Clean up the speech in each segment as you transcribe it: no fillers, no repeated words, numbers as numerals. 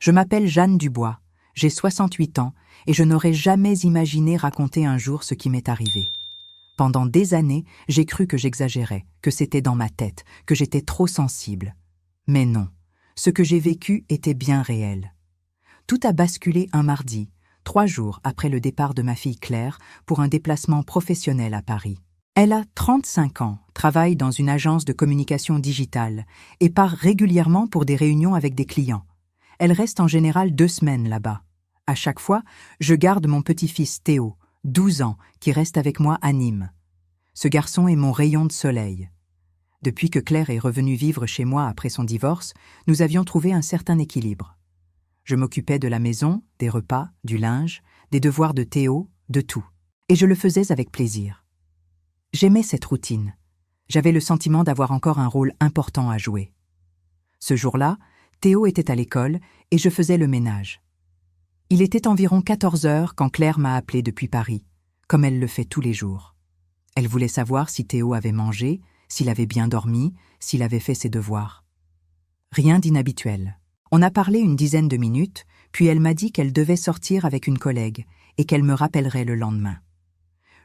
Je m'appelle Jeanne Dubois, j'ai 68 ans et je n'aurais jamais imaginé raconter un jour ce qui m'est arrivé. Pendant des années, j'ai cru que j'exagérais, que c'était dans ma tête, que j'étais trop sensible. Mais non, ce que j'ai vécu était bien réel. Tout a basculé un mardi, 3 jours après le départ de ma fille Claire pour un déplacement professionnel à Paris. Elle a 35 ans, travaille dans une agence de communication digitale et part régulièrement pour des réunions avec des clients. Elle reste en général 2 semaines là-bas. À chaque fois, je garde mon petit-fils Théo, 12 ans, qui reste avec moi à Nîmes. Ce garçon est mon rayon de soleil. Depuis que Claire est revenue vivre chez moi après son divorce, nous avions trouvé un certain équilibre. Je m'occupais de la maison, des repas, du linge, des devoirs de Théo, de tout. Et je le faisais avec plaisir. J'aimais cette routine. J'avais le sentiment d'avoir encore un rôle important à jouer. Ce jour-là, Théo était à l'école et je faisais le ménage. Il était environ 14 heures quand Claire m'a appelé depuis Paris, comme elle le fait tous les jours. Elle voulait savoir si Théo avait mangé, s'il avait bien dormi, s'il avait fait ses devoirs. Rien d'inhabituel. On a parlé une dizaine de minutes, puis elle m'a dit qu'elle devait sortir avec une collègue et qu'elle me rappellerait le lendemain.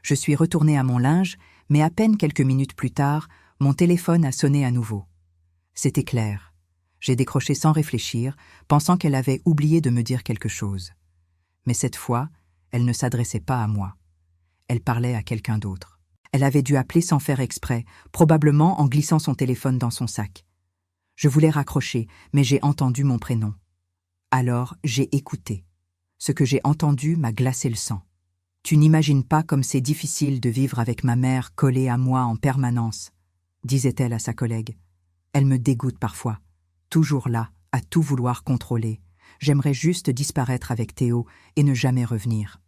Je suis retournée à mon linge, mais à peine quelques minutes plus tard, mon téléphone a sonné à nouveau. C'était Claire. J'ai décroché sans réfléchir, pensant qu'elle avait oublié de me dire quelque chose. Mais cette fois, elle ne s'adressait pas à moi. Elle parlait à quelqu'un d'autre. Elle avait dû appeler sans faire exprès, probablement en glissant son téléphone dans son sac. Je voulais raccrocher, mais j'ai entendu mon prénom. Alors, j'ai écouté. Ce que j'ai entendu m'a glacé le sang. « Tu n'imagines pas comme c'est difficile de vivre avec ma mère collée à moi en permanence, » disait-elle à sa collègue. « Elle me dégoûte parfois. Toujours là, à tout vouloir contrôler. J'aimerais juste disparaître avec Théo et ne jamais revenir. »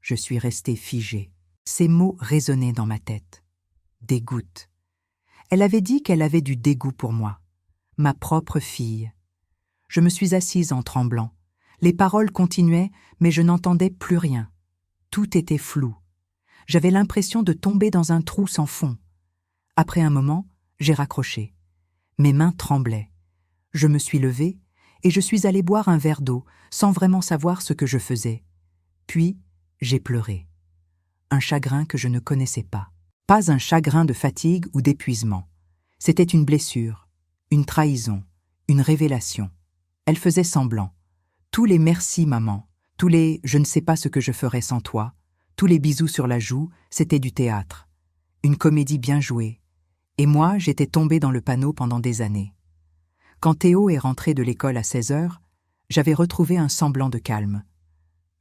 Je suis restée figée. Ces mots résonnaient dans ma tête. Dégoûte. Elle avait dit qu'elle avait du dégoût pour moi. Ma propre fille. Je me suis assise en tremblant. Les paroles continuaient, mais je n'entendais plus rien. Tout était flou. J'avais l'impression de tomber dans un trou sans fond. Après un moment, j'ai raccroché. Mes mains tremblaient. Je me suis levée et je suis allée boire un verre d'eau sans vraiment savoir ce que je faisais. Puis, j'ai pleuré. Un chagrin que je ne connaissais pas. Pas un chagrin de fatigue ou d'épuisement. C'était une blessure, une trahison, une révélation. Elle faisait semblant. Tous les « merci, maman », tous les « je ne sais pas ce que je ferais sans toi », tous les bisous sur la joue, c'était du théâtre. Une comédie bien jouée. Et moi, j'étais tombée dans le panneau pendant des années. Quand Théo est rentré de l'école à 16 heures, j'avais retrouvé un semblant de calme.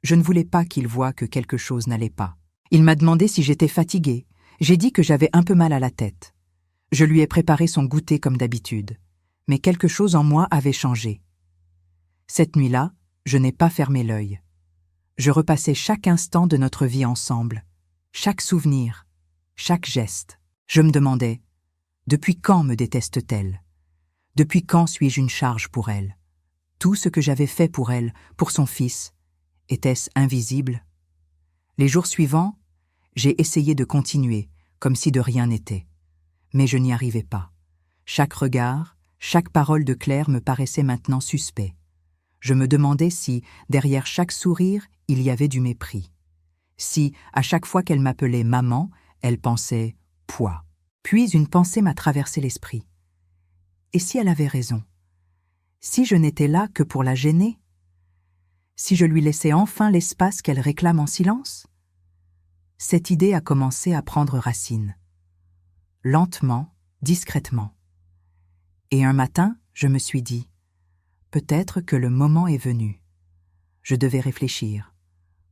Je ne voulais pas qu'il voie que quelque chose n'allait pas. Il m'a demandé si j'étais fatiguée. J'ai dit que j'avais un peu mal à la tête. Je lui ai préparé son goûter comme d'habitude. Mais quelque chose en moi avait changé. Cette nuit-là, je n'ai pas fermé l'œil. Je repassais chaque instant de notre vie ensemble, chaque souvenir, chaque geste. Je me demandais, depuis quand me déteste-t-elle? Depuis quand suis-je une charge pour elle? Tout ce que j'avais fait pour elle, pour son fils, était-ce invisible? Les jours suivants, j'ai essayé de continuer, comme si de rien n'était. Mais je n'y arrivais pas. Chaque regard, chaque parole de Claire me paraissait maintenant suspect. Je me demandais si, derrière chaque sourire, il y avait du mépris. Si, à chaque fois qu'elle m'appelait maman, elle pensait « poids ». Puis une pensée m'a traversé l'esprit. Et si elle avait raison? Si je n'étais là que pour la gêner? Si je lui laissais enfin l'espace qu'elle réclame en silence? Cette idée a commencé à prendre racine. Lentement, discrètement. Et un matin, je me suis dit, peut-être que le moment est venu. Je devais réfléchir,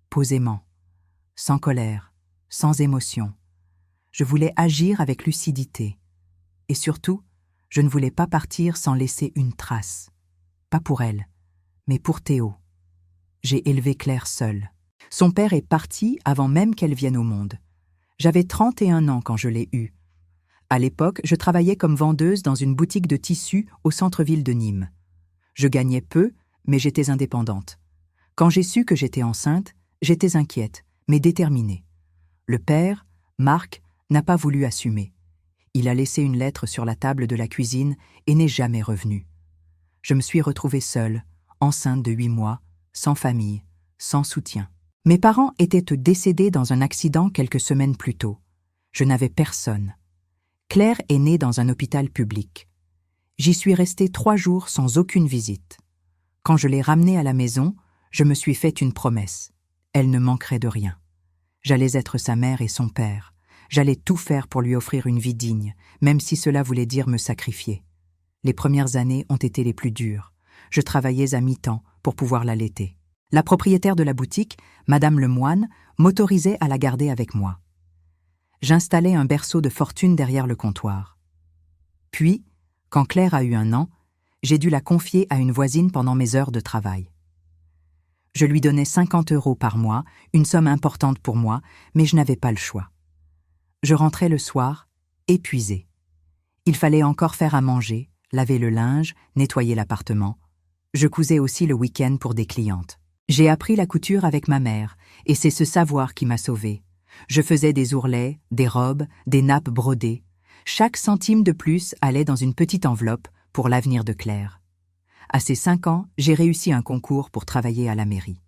posément, sans colère, sans émotion. Je voulais agir avec lucidité. Et surtout, je ne voulais pas partir sans laisser une trace. Pas pour elle, mais pour Théo. J'ai élevé Claire seule. Son père est parti avant même qu'elle vienne au monde. J'avais 31 ans quand je l'ai eue. À l'époque, je travaillais comme vendeuse dans une boutique de tissus au centre-ville de Nîmes. Je gagnais peu, mais j'étais indépendante. Quand j'ai su que j'étais enceinte, j'étais inquiète, mais déterminée. Le père, Marc, n'a pas voulu assumer. Il a laissé une lettre sur la table de la cuisine et n'est jamais revenu. Je me suis retrouvée seule, enceinte de 8 mois, sans famille, sans soutien. Mes parents étaient décédés dans un accident quelques semaines plus tôt. Je n'avais personne. Claire est née dans un hôpital public. J'y suis restée 3 jours sans aucune visite. Quand je l'ai ramenée à la maison, je me suis fait une promesse. Elle ne manquerait de rien. J'allais être sa mère et son père. J'allais tout faire pour lui offrir une vie digne, même si cela voulait dire me sacrifier. Les premières années ont été les plus dures. Je travaillais à mi-temps pour pouvoir l'allaiter. La propriétaire de la boutique, Madame Lemoine, m'autorisait à la garder avec moi. J'installais un berceau de fortune derrière le comptoir. Puis, quand Claire a eu 1 an, j'ai dû la confier à une voisine pendant mes heures de travail. Je lui donnais 50 € par mois, une somme importante pour moi, mais je n'avais pas le choix. Je rentrais le soir, épuisée. Il fallait encore faire à manger, laver le linge, nettoyer l'appartement. Je cousais aussi le week-end pour des clientes. J'ai appris la couture avec ma mère, et c'est ce savoir qui m'a sauvée. Je faisais des ourlets, des robes, des nappes brodées. Chaque centime de plus allait dans une petite enveloppe pour l'avenir de Claire. À ses 5 ans, j'ai réussi un concours pour travailler à la mairie.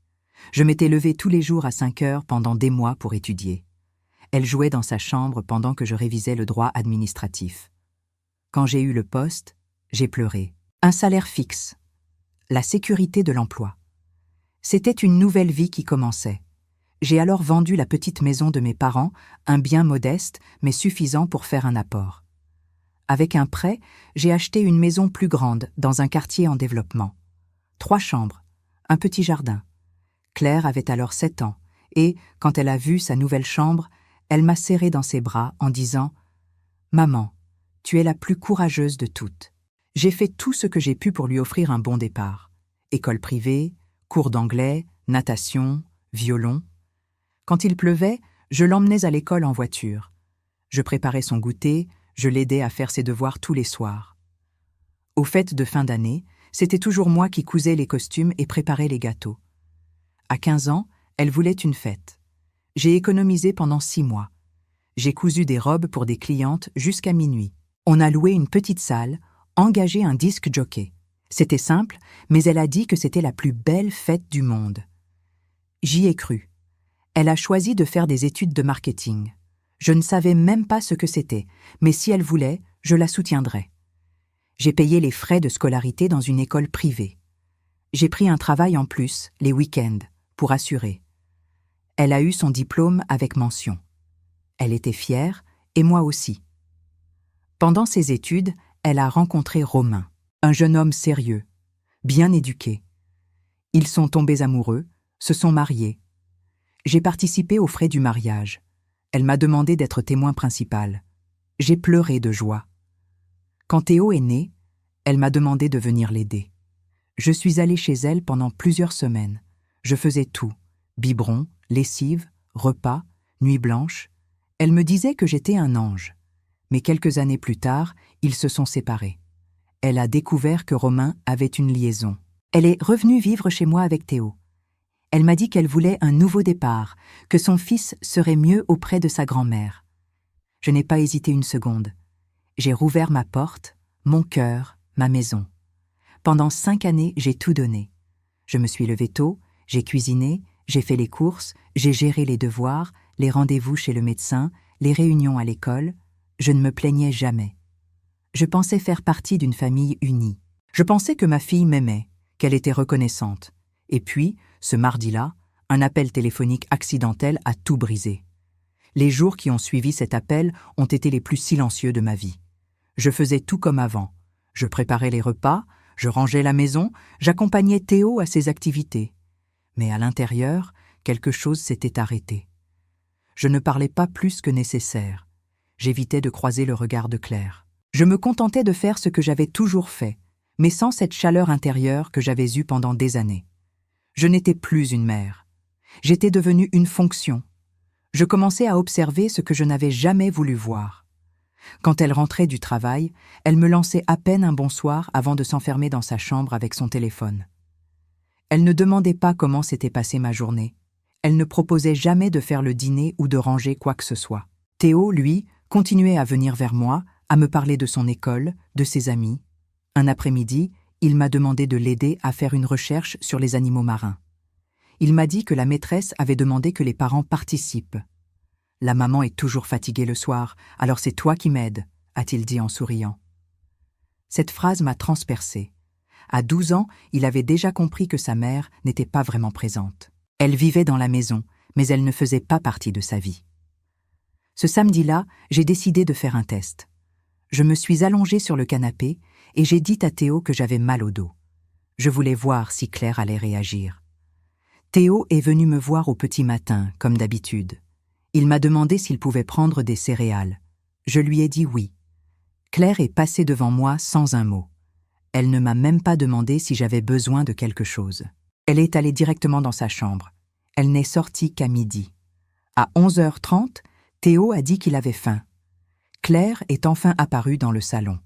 Je m'étais levée tous les jours à 5 heures pendant des mois pour étudier. Elle jouait dans sa chambre pendant que je révisais le droit administratif. Quand j'ai eu le poste, j'ai pleuré. Un salaire fixe. La sécurité de l'emploi. C'était une nouvelle vie qui commençait. J'ai alors vendu la petite maison de mes parents, un bien modeste mais suffisant pour faire un apport. Avec un prêt, j'ai acheté une maison plus grande dans un quartier en développement. 3 chambres, un petit jardin. Claire avait alors 7 ans et, quand elle a vu sa nouvelle chambre, elle m'a serrée dans ses bras en disant « Maman, tu es la plus courageuse de toutes. » J'ai fait tout ce que j'ai pu pour lui offrir un bon départ. École privée, cours d'anglais, natation, violon. Quand il pleuvait, je l'emmenais à l'école en voiture. Je préparais son goûter, je l'aidais à faire ses devoirs tous les soirs. Aux fêtes de fin d'année, c'était toujours moi qui cousais les costumes et préparais les gâteaux. À 15 ans, elle voulait une fête. J'ai économisé pendant 6 mois. J'ai cousu des robes pour des clientes jusqu'à minuit. On a loué une petite salle, engagé un disc jockey. C'était simple, mais elle a dit que c'était la plus belle fête du monde. J'y ai cru. Elle a choisi de faire des études de marketing. Je ne savais même pas ce que c'était, mais si elle voulait, je la soutiendrais. J'ai payé les frais de scolarité dans une école privée. J'ai pris un travail en plus, les week-ends, pour assurer. Elle a eu son diplôme avec mention. Elle était fière, et moi aussi. Pendant ses études, elle a rencontré Romain, un jeune homme sérieux, bien éduqué. Ils sont tombés amoureux, se sont mariés. J'ai participé aux frais du mariage. Elle m'a demandé d'être témoin principal. J'ai pleuré de joie. Quand Théo est né, elle m'a demandé de venir l'aider. Je suis allée chez elle pendant plusieurs semaines. Je faisais tout, biberon, lessive, repas, nuit blanche. Elle me disait que j'étais un ange. Mais quelques années plus tard, ils se sont séparés. Elle a découvert que Romain avait une liaison. Elle est revenue vivre chez moi avec Théo. Elle m'a dit qu'elle voulait un nouveau départ, que son fils serait mieux auprès de sa grand-mère. Je n'ai pas hésité une seconde. J'ai rouvert ma porte, mon cœur, ma maison. Pendant 5 années, j'ai tout donné. Je me suis levée tôt, j'ai cuisiné, j'ai fait les courses, j'ai géré les devoirs, les rendez-vous chez le médecin, les réunions à l'école. Je ne me plaignais jamais. Je pensais faire partie d'une famille unie. Je pensais que ma fille m'aimait, qu'elle était reconnaissante. Et puis, ce mardi-là, un appel téléphonique accidentel a tout brisé. Les jours qui ont suivi cet appel ont été les plus silencieux de ma vie. Je faisais tout comme avant. Je préparais les repas, je rangeais la maison, j'accompagnais Théo à ses activités. Mais à l'intérieur, quelque chose s'était arrêté. Je ne parlais pas plus que nécessaire. J'évitais de croiser le regard de Claire. Je me contentais de faire ce que j'avais toujours fait, mais sans cette chaleur intérieure que j'avais eue pendant des années. Je n'étais plus une mère. J'étais devenue une fonction. Je commençais à observer ce que je n'avais jamais voulu voir. Quand elle rentrait du travail, elle me lançait à peine un bonsoir avant de s'enfermer dans sa chambre avec son téléphone. Elle ne demandait pas comment s'était passée ma journée. Elle ne proposait jamais de faire le dîner ou de ranger quoi que ce soit. Théo, lui, continuait à venir vers moi, à me parler de son école, de ses amis. Un après-midi, Il m'a demandé de l'aider à faire une recherche sur les animaux marins. Il m'a dit que la maîtresse avait demandé que les parents participent. La maman est toujours fatiguée le soir, alors c'est toi qui m'aides, a-t-il dit en souriant. Cette phrase m'a transpercée. À 12 ans, il avait déjà compris que sa mère n'était pas vraiment présente. Elle vivait dans la maison, mais elle ne faisait pas partie de sa vie. Ce samedi-là, j'ai décidé de faire un test. Je me suis allongée sur le canapé et j'ai dit à Théo que j'avais mal au dos. Je voulais voir si Claire allait réagir. Théo est venu me voir au petit matin, comme d'habitude. Il m'a demandé s'il pouvait prendre des céréales. Je lui ai dit oui. Claire est passée devant moi sans un mot. Elle ne m'a même pas demandé si j'avais besoin de quelque chose. Elle est allée directement dans sa chambre. Elle n'est sortie qu'à midi. À 11h30, Théo a dit qu'il avait faim. Claire est enfin apparue dans le salon.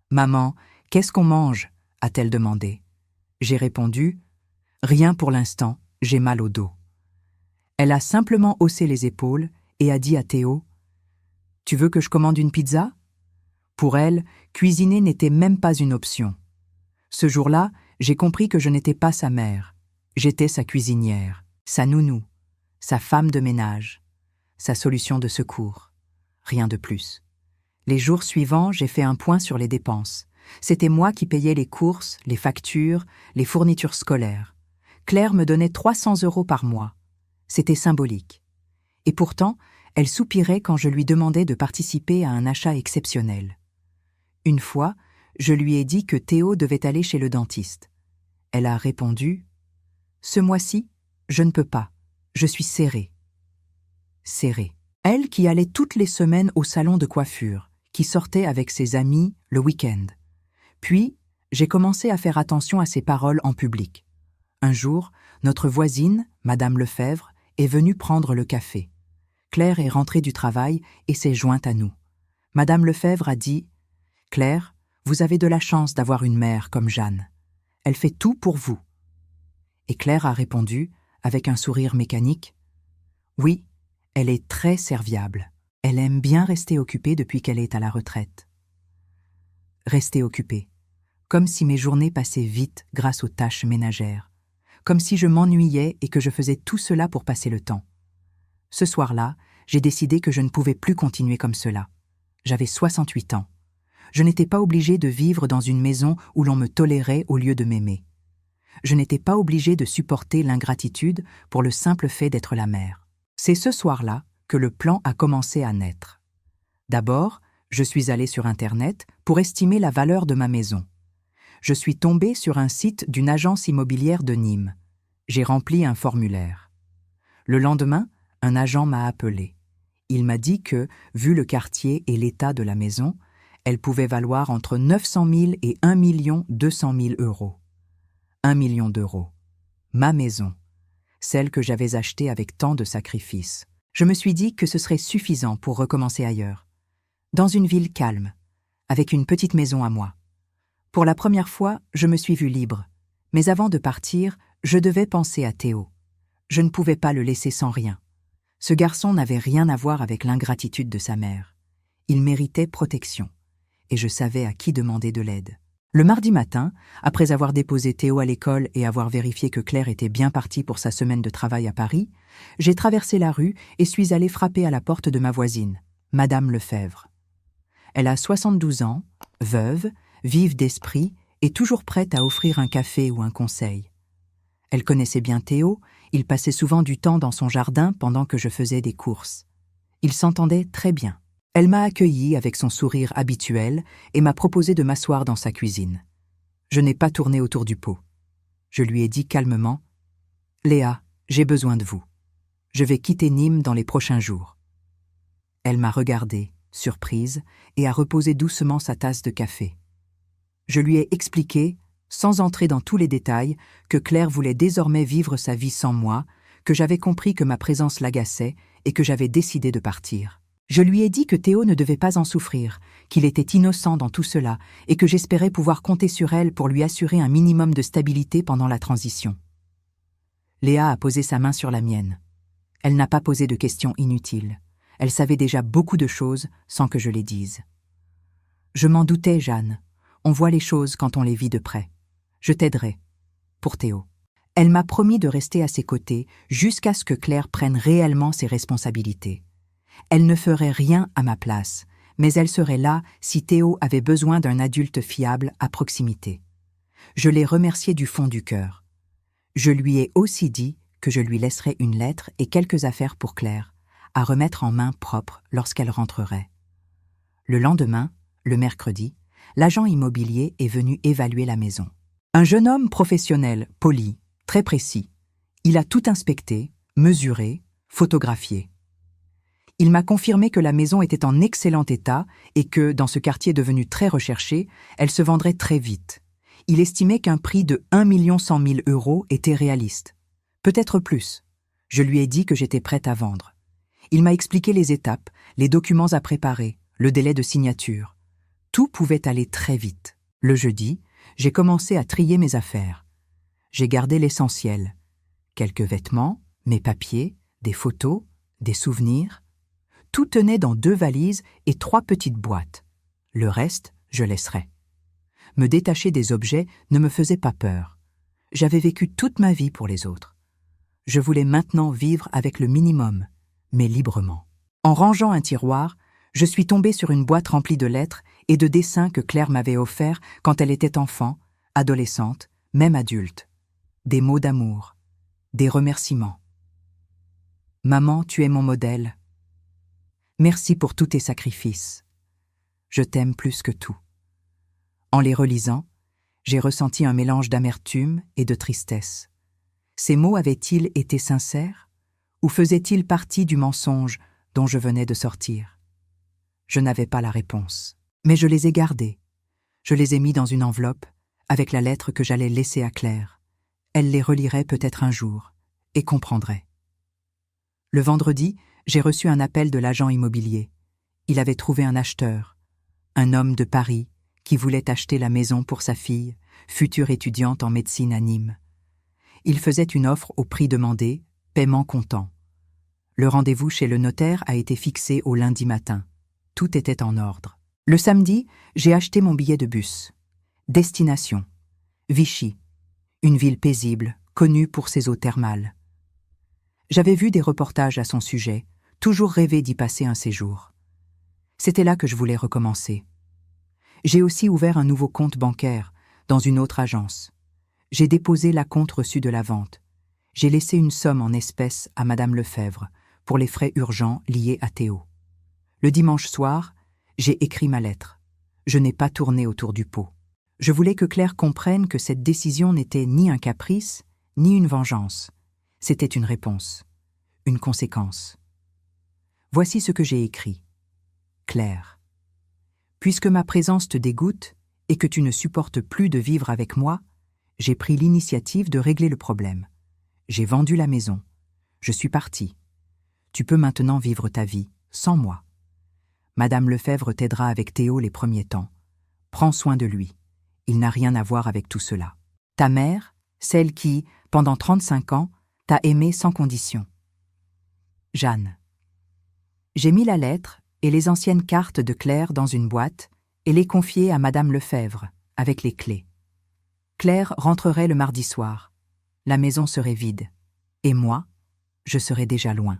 « Maman, qu'est-ce qu'on mange ?» a-t-elle demandé. J'ai répondu « Rien pour l'instant, j'ai mal au dos. » Elle a simplement haussé les épaules et a dit à Théo « Tu veux que je commande une pizza ?» Pour elle, cuisiner n'était même pas une option. Ce jour-là, j'ai compris que je n'étais pas sa mère. J'étais sa cuisinière, sa nounou, sa femme de ménage, sa solution de secours. Rien de plus. Les jours suivants, j'ai fait un point sur les dépenses. C'était moi qui payais les courses, les factures, les fournitures scolaires. Claire me donnait 300 € par mois. C'était symbolique. Et pourtant, elle soupirait quand je lui demandais de participer à un achat exceptionnel. Une fois, je lui ai dit que Théo devait aller chez le dentiste. Elle a répondu « Ce mois-ci, je ne peux pas, je suis serrée. » Serrée. Elle qui allait toutes les semaines au salon de coiffure, qui sortait avec ses amis le week-end. Puis, j'ai commencé à faire attention à ses paroles en public. Un jour, notre voisine, Madame Lefebvre, est venue prendre le café. Claire est rentrée du travail et s'est jointe à nous. Madame Lefebvre a dit « Claire, vous avez de la chance d'avoir une mère comme Jeanne. Elle fait tout pour vous. » Et Claire a répondu, avec un sourire mécanique, « Oui, elle est très serviable. Elle aime bien rester occupée depuis qu'elle est à la retraite. » Rester occupée, comme si mes journées passaient vite grâce aux tâches ménagères, comme si je m'ennuyais et que je faisais tout cela pour passer le temps. Ce soir-là, j'ai décidé que je ne pouvais plus continuer comme cela. J'avais 68 ans. Je n'étais pas obligée de vivre dans une maison où l'on me tolérait au lieu de m'aimer. Je n'étais pas obligée de supporter l'ingratitude pour le simple fait d'être la mère. C'est ce soir-là que le plan a commencé à naître. D'abord, je suis allée sur Internet pour estimer la valeur de ma maison. Je suis tombée sur un site d'une agence immobilière de Nîmes. J'ai rempli un formulaire. Le lendemain, un agent m'a appelé. Il m'a dit que, vu le quartier et l'état de la maison, elle pouvait valoir entre 900 000 et 1 200 000 €. 1 million d'euros. Ma maison. Celle que j'avais achetée avec tant de sacrifices. Je me suis dit que ce serait suffisant pour recommencer ailleurs. Dans une ville calme, avec une petite maison à moi. Pour la première fois, je me suis vue libre. Mais avant de partir, je devais penser à Théo. Je ne pouvais pas le laisser sans rien. Ce garçon n'avait rien à voir avec l'ingratitude de sa mère. Il méritait protection. Et je savais à qui demander de l'aide. Le mardi matin, après avoir déposé Théo à l'école et avoir vérifié que Claire était bien partie pour sa semaine de travail à Paris, j'ai traversé la rue et suis allée frapper à la porte de ma voisine, Madame Lefebvre. Elle a 72 ans, veuve, vive d'esprit et toujours prête à offrir un café ou un conseil. Elle connaissait bien Théo, il passait souvent du temps dans son jardin pendant que je faisais des courses. Ils s'entendaient très bien. Elle m'a accueilli avec son sourire habituel et m'a proposé de m'asseoir dans sa cuisine. Je n'ai pas tourné autour du pot. Je lui ai dit calmement « Léa, j'ai besoin de vous. Je vais quitter Nîmes dans les prochains jours. » Elle m'a regardée, surprise, et a reposé doucement sa tasse de café. Je lui ai expliqué, sans entrer dans tous les détails, que Claire voulait désormais vivre sa vie sans moi, que j'avais compris que ma présence l'agaçait et que j'avais décidé de partir. Je lui ai dit que Théo ne devait pas en souffrir, qu'il était innocent dans tout cela et que j'espérais pouvoir compter sur elle pour lui assurer un minimum de stabilité pendant la transition. Léa a posé sa main sur la mienne. Elle n'a pas posé de questions inutiles. Elle savait déjà beaucoup de choses sans que je les dise. Je m'en doutais, Jeanne. On voit les choses quand on les vit de près. Je t'aiderai. Pour Théo. Elle m'a promis de rester à ses côtés jusqu'à ce que Claire prenne réellement ses responsabilités. Elle ne ferait rien à ma place, mais elle serait là si Théo avait besoin d'un adulte fiable à proximité. Je l'ai remercié du fond du cœur. Je lui ai aussi dit que je lui laisserais une lettre et quelques affaires pour Claire, à remettre en main propre lorsqu'elle rentrerait. Le lendemain, le mercredi, l'agent immobilier est venu évaluer la maison. Un jeune homme professionnel, poli, très précis. Il a tout inspecté, mesuré, photographié. Il m'a confirmé que la maison était en excellent état et que, dans ce quartier devenu très recherché, elle se vendrait très vite. Il estimait qu'un prix de 1 100 000 € était réaliste. Peut-être plus. Je lui ai dit que j'étais prête à vendre. Il m'a expliqué les étapes, les documents à préparer, le délai de signature. Tout pouvait aller très vite. Le jeudi, j'ai commencé à trier mes affaires. J'ai gardé l'essentiel. Quelques vêtements, mes papiers, des photos, des souvenirs. Tout tenait dans 2 valises et 3 petites boîtes. Le reste, je laisserai. Me détacher des objets ne me faisait pas peur. J'avais vécu toute ma vie pour les autres. Je voulais maintenant vivre avec le minimum, mais librement. En rangeant un tiroir, je suis tombée sur une boîte remplie de lettres et de dessins que Claire m'avait offerts quand elle était enfant, adolescente, même adulte. Des mots d'amour, des remerciements. Maman, tu es mon modèle. Merci pour tous tes sacrifices. Je t'aime plus que tout. En les relisant, j'ai ressenti un mélange d'amertume et de tristesse. Ces mots avaient-ils été sincères ou faisaient-ils partie du mensonge dont je venais de sortir? Je n'avais pas la réponse, mais je les ai gardés. Je les ai mis dans une enveloppe avec la lettre que j'allais laisser à Claire. Elle les relirait peut-être un jour et comprendrait. Le vendredi, j'ai reçu un appel de l'agent immobilier. Il avait trouvé un acheteur, un homme de Paris, qui voulait acheter la maison pour sa fille, future étudiante en médecine à Nîmes. Il faisait une offre au prix demandé, paiement comptant. Le rendez-vous chez le notaire a été fixé au lundi matin. Tout était en ordre. Le samedi, j'ai acheté mon billet de bus. Destination: Vichy, une ville paisible, connue pour ses eaux thermales. J'avais vu des reportages à son sujet, toujours rêvé d'y passer un séjour. C'était là que je voulais recommencer. J'ai aussi ouvert un nouveau compte bancaire dans une autre agence. J'ai déposé l'acompte reçu de la vente. J'ai laissé une somme en espèces à Madame Lefebvre pour les frais urgents liés à Théo. Le dimanche soir, j'ai écrit ma lettre. Je n'ai pas tourné autour du pot. Je voulais que Claire comprenne que cette décision n'était ni un caprice, ni une vengeance. C'était une réponse, une conséquence. Voici ce que j'ai écrit. Claire. Puisque ma présence te dégoûte et que tu ne supportes plus de vivre avec moi, j'ai pris l'initiative de régler le problème. J'ai vendu la maison. Je suis partie. Tu peux maintenant vivre ta vie, sans moi. Madame Lefebvre t'aidera avec Théo les premiers temps. Prends soin de lui. Il n'a rien à voir avec tout cela. Ta mère, celle qui, pendant 35 ans, t'a aimé sans condition. Jeanne. J'ai mis la lettre et les anciennes cartes de Claire dans une boîte et les confiées à Madame Lefebvre, avec les clés. Claire rentrerait le mardi soir. La maison serait vide. Et moi, je serais déjà loin.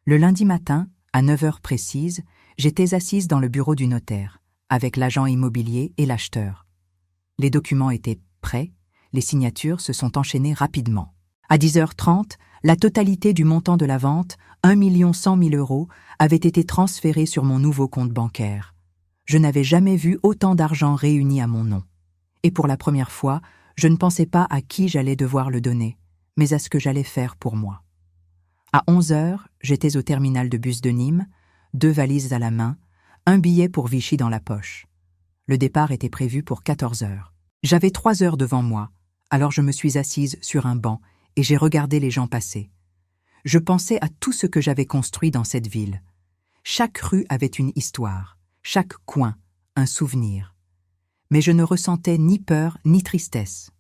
Le lundi matin, à 9 heures précises, j'étais assise dans le bureau du notaire, avec l'agent immobilier et l'acheteur. Les documents étaient prêts, les signatures se sont enchaînées rapidement. À 10h30, la totalité du montant de la vente, 1 100 000 €, avait été transférée sur mon nouveau compte bancaire. Je n'avais jamais vu autant d'argent réuni à mon nom. Et pour la première fois, je ne pensais pas à qui j'allais devoir le donner, mais à ce que j'allais faire pour moi. À 11h, j'étais au terminal de bus de Nîmes, 2 valises à la main, un billet pour Vichy dans la poche. Le départ était prévu pour 14h. J'avais 3 heures devant moi, alors je me suis assise sur un banc et j'ai regardé les gens passer. Je pensais à tout ce que j'avais construit dans cette ville. Chaque rue avait une histoire, chaque coin, un souvenir. Mais je ne ressentais ni peur ni tristesse.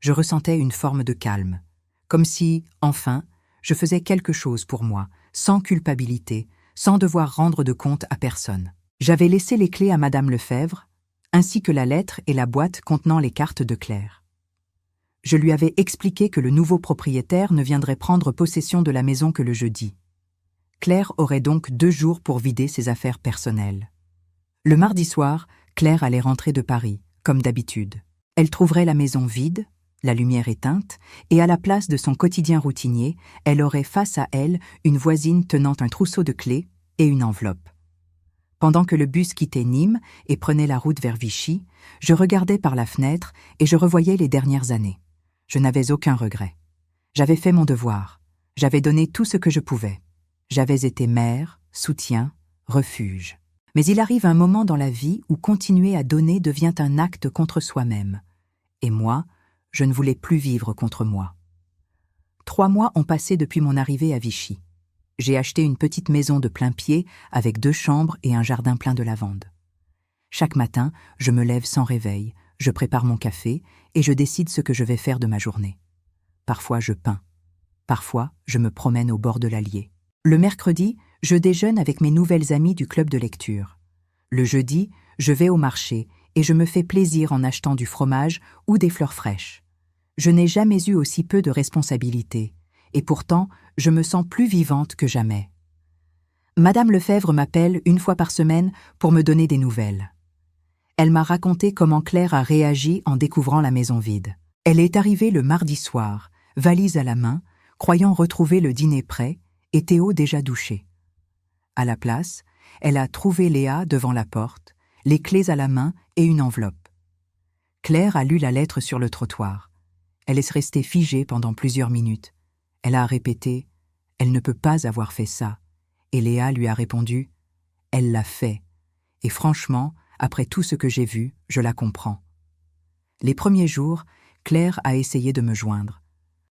Je ressentais une forme de calme, comme si, enfin, je faisais quelque chose pour moi, sans culpabilité, sans devoir rendre de compte à personne. J'avais laissé les clés à Madame Lefebvre, ainsi que la lettre et la boîte contenant les cartes de Claire. Je lui avais expliqué que le nouveau propriétaire ne viendrait prendre possession de la maison que le jeudi. Claire aurait donc 2 jours pour vider ses affaires personnelles. Le mardi soir, Claire allait rentrer de Paris, comme d'habitude. Elle trouverait la maison vide, la lumière éteinte, et à la place de son quotidien routinier, elle aurait face à elle une voisine tenant un trousseau de clés et une enveloppe. Pendant que le bus quittait Nîmes et prenait la route vers Vichy, je regardais par la fenêtre et je revoyais les dernières années. Je n'avais aucun regret. J'avais fait mon devoir. J'avais donné tout ce que je pouvais. J'avais été mère, soutien, refuge. Mais il arrive un moment dans la vie où continuer à donner devient un acte contre soi-même. Et moi, je ne voulais plus vivre contre moi. 3 mois ont passé depuis mon arrivée à Vichy. J'ai acheté une petite maison de plain-pied avec 2 chambres et un jardin plein de lavande. Chaque matin, je me lève sans réveil, je prépare mon café et je décide ce que je vais faire de ma journée. Parfois, je peins. Parfois, je me promène au bord de l'Allier. Le mercredi, je déjeune avec mes nouvelles amies du club de lecture. Le jeudi, je vais au marché et je me fais plaisir en achetant du fromage ou des fleurs fraîches. Je n'ai jamais eu aussi peu de responsabilités, et pourtant, je me sens plus vivante que jamais. Madame Lefebvre m'appelle 1 fois par semaine pour me donner des nouvelles. Elle m'a raconté comment Claire a réagi en découvrant la maison vide. Elle est arrivée le mardi soir, valise à la main, croyant retrouver le dîner prêt, et Théo déjà douché. À la place, elle a trouvé Léa devant la porte, les clés à la main et une enveloppe. Claire a lu la lettre sur le trottoir. Elle est restée figée pendant plusieurs minutes. Elle a répété « Elle ne peut pas avoir fait ça ». Et Léa lui a répondu « Elle l'a fait. Et franchement, après tout ce que j'ai vu, je la comprends ». Les premiers jours, Claire a essayé de me joindre.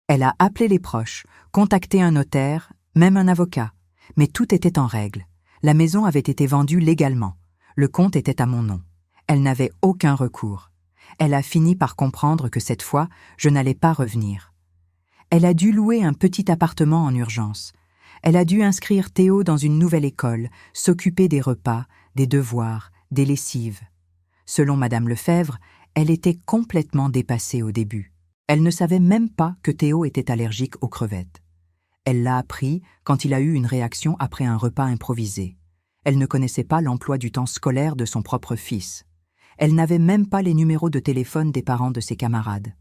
Elle a appelé les proches, contacté un notaire, même un avocat. Mais tout était en règle. La maison avait été vendue légalement. Le compte était à mon nom. Elle n'avait aucun recours. Elle a fini par comprendre que cette fois, je n'allais pas revenir. Elle a dû louer un petit appartement en urgence. Elle a dû inscrire Théo dans une nouvelle école, s'occuper des repas, des devoirs, des lessives. Selon Madame Lefebvre, elle était complètement dépassée au début. Elle ne savait même pas que Théo était allergique aux crevettes. Elle l'a appris quand il a eu une réaction après un repas improvisé. Elle ne connaissait pas l'emploi du temps scolaire de son propre fils. Elle n'avait même pas les numéros de téléphone des parents de ses camarades.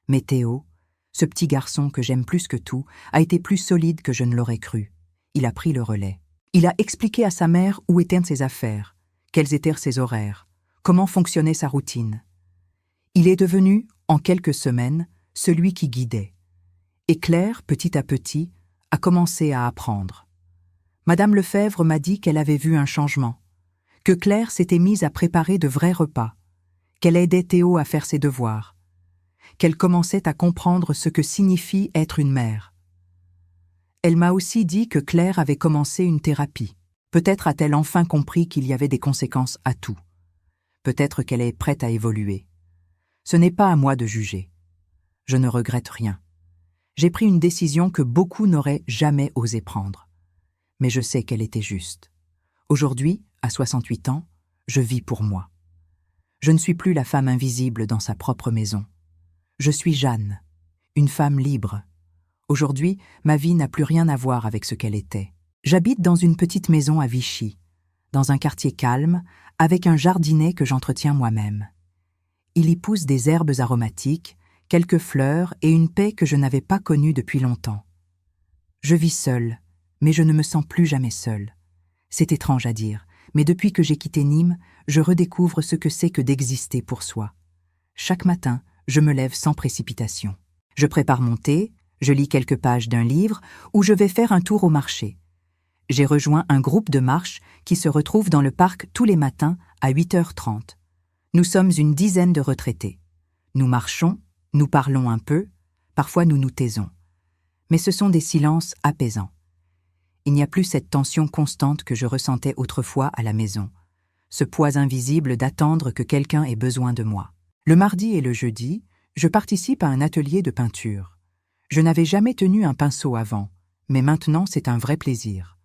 Mais Théo, ce petit garçon que j'aime plus que tout, a été plus solide que je ne l'aurais cru. Il a pris le relais. Il a expliqué à sa mère où étaient ses affaires, quels étaient ses horaires, comment fonctionnait sa routine. Il est devenu, en quelques semaines, celui qui guidait. Et Claire, petit à petit, a commencé à apprendre. Madame Lefebvre m'a dit qu'elle avait vu un changement, que Claire s'était mise à préparer de vrais repas, qu'elle aidait Théo à faire ses devoirs, qu'elle commençait à comprendre ce que signifie être une mère. Elle m'a aussi dit que Claire avait commencé une thérapie. Peut-être a-t-elle enfin compris qu'il y avait des conséquences à tout. Peut-être qu'elle est prête à évoluer. Ce n'est pas à moi de juger. Je ne regrette rien. J'ai pris une décision que beaucoup n'auraient jamais osé prendre. Mais je sais qu'elle était juste. Aujourd'hui, à 68 ans, je vis pour moi. Je ne suis plus la femme invisible dans sa propre maison. Je suis Jeanne, une femme libre. Aujourd'hui, ma vie n'a plus rien à voir avec ce qu'elle était. J'habite dans une petite maison à Vichy, dans un quartier calme, avec un jardinet que j'entretiens moi-même. Il y pousse des herbes aromatiques, quelques fleurs et une paix que je n'avais pas connue depuis longtemps. Je vis seule, mais je ne me sens plus jamais seule. C'est étrange à dire, mais depuis que j'ai quitté Nîmes, je redécouvre ce que c'est que d'exister pour soi. Chaque matin, je me lève sans précipitation. Je prépare mon thé, je lis quelques pages d'un livre ou je vais faire un tour au marché. J'ai rejoint un groupe de marche qui se retrouve dans le parc tous les matins à 8h30. Nous sommes une dizaine de retraités. Nous marchons, nous parlons un peu, parfois nous nous taisons. Mais ce sont des silences apaisants. Il n'y a plus cette tension constante que je ressentais autrefois à la maison, ce poids invisible d'attendre que quelqu'un ait besoin de moi. Le mardi et le jeudi, je participe à un atelier de peinture. Je n'avais jamais tenu un pinceau avant, mais maintenant c'est un vrai plaisir.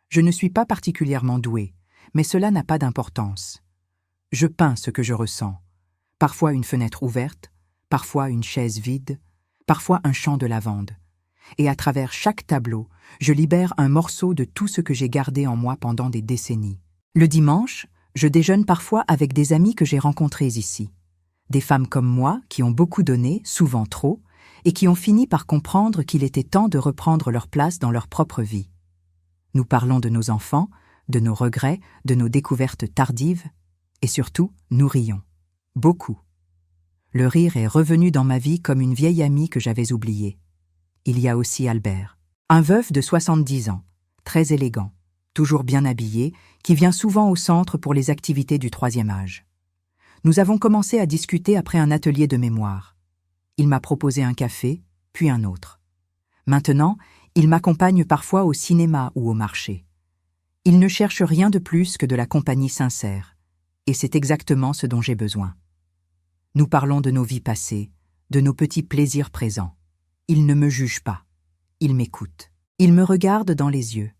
Je ne suis pas particulièrement douée, mais cela n'a pas d'importance. Je peins ce que je ressens. Parfois une fenêtre ouverte, parfois une chaise vide, parfois un champ de lavande. Et à travers chaque tableau, je libère un morceau de tout ce que j'ai gardé en moi pendant des décennies. Le dimanche, je déjeune parfois avec des amis que j'ai rencontrés ici. Des femmes comme moi qui ont beaucoup donné, souvent trop, et qui ont fini par comprendre qu'il était temps de reprendre leur place dans leur propre vie. Nous parlons de nos enfants, de nos regrets, de nos découvertes tardives, et surtout, nous rions. Beaucoup. Le rire est revenu dans ma vie comme une vieille amie que j'avais oubliée. Il y a aussi Albert, un veuf de 70 ans, très élégant, toujours bien habillé, qui vient souvent au centre pour les activités du 3e âge. Nous avons commencé à discuter après un atelier de mémoire. Il m'a proposé un café, puis un autre. Maintenant, il m'accompagne parfois au cinéma ou au marché. Il ne cherche rien de plus que de la compagnie sincère, et c'est exactement ce dont j'ai besoin. Nous parlons de nos vies passées, de nos petits plaisirs présents. Il ne me juge pas. Il m'écoute. Il me regarde dans les yeux.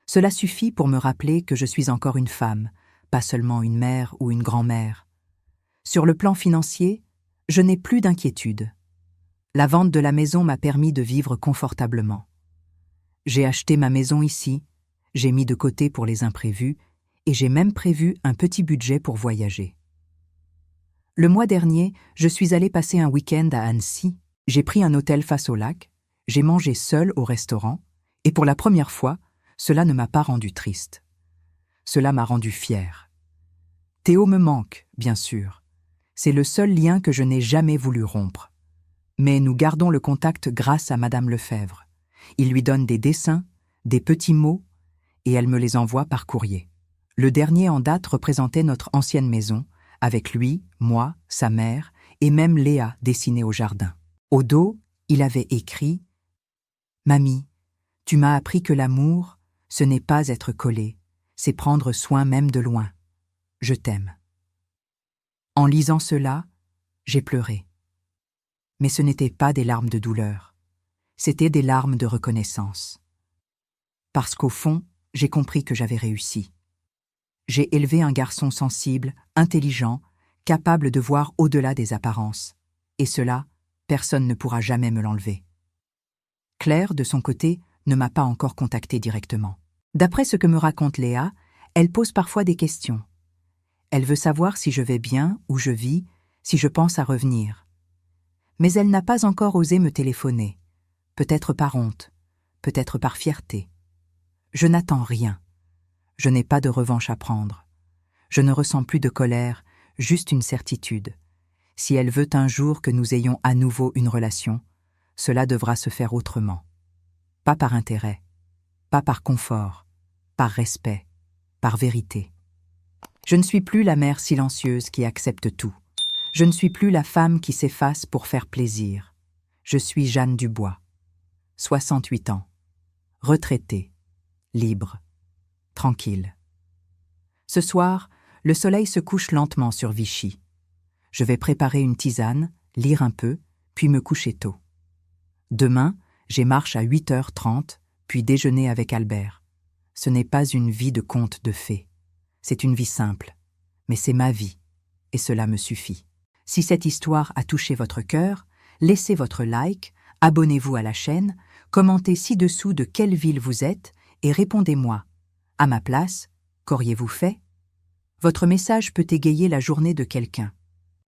Cela suffit pour me rappeler que je suis encore une femme, pas seulement une mère ou une grand-mère. Sur le plan financier, je n'ai plus d'inquiétude. La vente de la maison m'a permis de vivre confortablement. J'ai acheté ma maison ici, j'ai mis de côté pour les imprévus, et j'ai même prévu un petit budget pour voyager. Le mois dernier, je suis allée passer un week-end à Annecy. J'ai pris un hôtel face au lac, j'ai mangé seule au restaurant, et pour la première fois, cela ne m'a pas rendue triste. Cela m'a rendue fière. Théo me manque, bien sûr. C'est le seul lien que je n'ai jamais voulu rompre. Mais nous gardons le contact grâce à Madame Lefebvre. Il lui donne des dessins, des petits mots, et elle me les envoie par courrier. Le dernier en date représentait notre ancienne maison, avec lui, moi, sa mère, et même Léa dessinée au jardin. Au dos, il avait écrit « Mamie, tu m'as appris que l'amour, ce n'est pas être collé, c'est prendre soin même de loin. Je t'aime. » En lisant cela, j'ai pleuré. Mais ce n'étaient pas des larmes de douleur, c'était des larmes de reconnaissance. Parce qu'au fond, j'ai compris que j'avais réussi. J'ai élevé un garçon sensible, intelligent, capable de voir au-delà des apparences. Et cela, personne ne pourra jamais me l'enlever. Claire, de son côté, ne m'a pas encore contacté directement. D'après ce que me raconte Léa, elle pose parfois des questions. Elle veut savoir si je vais bien, où je vis, si je pense à revenir. Mais elle n'a pas encore osé me téléphoner. Peut-être par honte, peut-être par fierté. Je n'attends rien. Je n'ai pas de revanche à prendre. Je ne ressens plus de colère, juste une certitude. Si elle veut un jour que nous ayons à nouveau une relation, cela devra se faire autrement. Pas par intérêt, pas par confort, par respect, par vérité. Je ne suis plus la mère silencieuse qui accepte tout. Je ne suis plus la femme qui s'efface pour faire plaisir. Je suis Jeanne Dubois, 68 ans, retraitée, libre, tranquille. Ce soir, le soleil se couche lentement sur Vichy. Je vais préparer une tisane, lire un peu, puis me coucher tôt. Demain, j'ai marche à 8h30, puis déjeuner avec Albert. Ce n'est pas une vie de conte de fées. C'est une vie simple, mais c'est ma vie, et cela me suffit. Si cette histoire a touché votre cœur, laissez votre like, abonnez-vous à la chaîne, commentez ci-dessous de quelle ville vous êtes et répondez-moi. À ma place, qu'auriez-vous fait ? Votre message peut égayer la journée de quelqu'un.